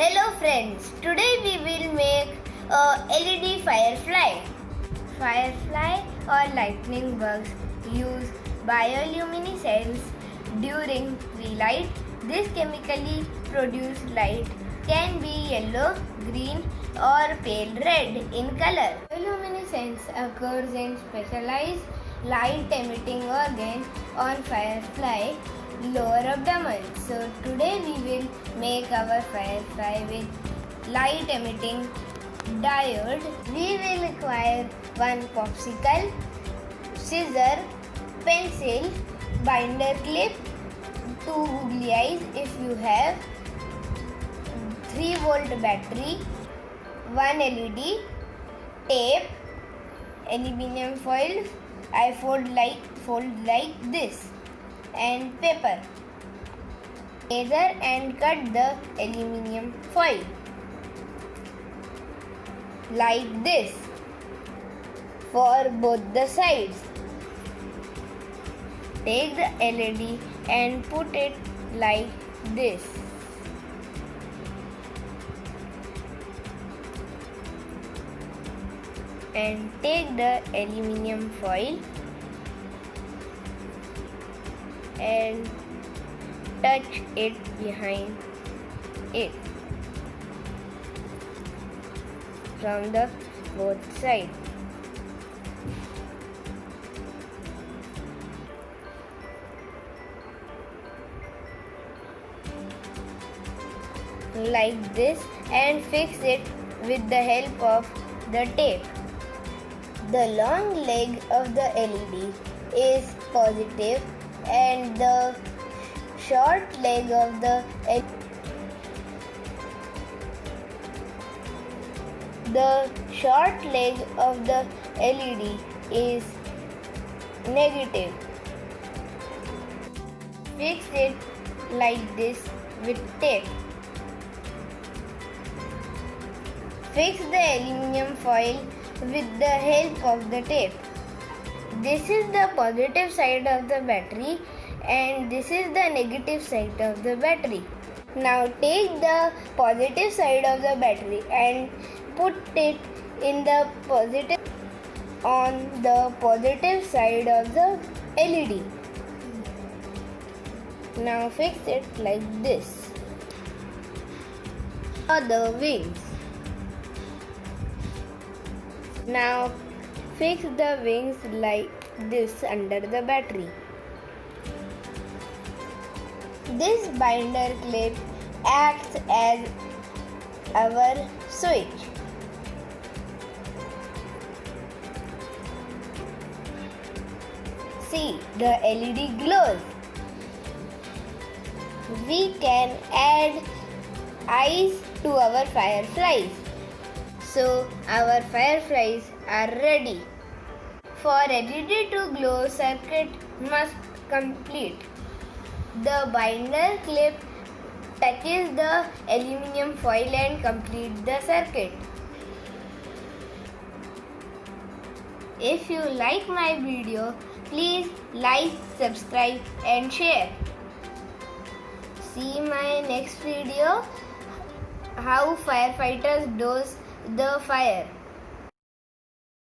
Hello friends, today we will make a LED firefly. Firefly or lightning bugs use bioluminescence during twilight. This chemically produced light can be yellow, green or pale red in color. Bioluminescence occurs in specialized light emitting organ on firefly lower abdomen. So today we will make our firefly with light emitting diode. We will require one popsicle, scissor, pencil, binder clip, two googly eyes if you have, 3-volt battery, one LED, tape, aluminium foil, I fold like this, and paper. Measure and cut the aluminium foil like this for both the sides. Take the LED and put it like this. And take the aluminium foil and touch it behind it from the both sides. Like this, and fix it with the help of the tape. The long leg of the LED is positive and the short leg of the LED is negative. Fix it like this with tape. Fix the aluminium foil with the help of the tape. This is the positive side of the battery and this is the negative side of the battery. Now take the positive side of the battery and put it in the on the positive side of the LED. Now fix it like this. The wings. Now fix the wings like this under the battery. This binder clip acts as our switch. See, the LED glows. We can add eyes to our fireflies. So our fireflies are ready. For LED to glow, circuit must complete. The binder clip touches the aluminium foil and complete the circuit. If you like my video, please like, subscribe and share. See my next video, how firefighters douse the fire.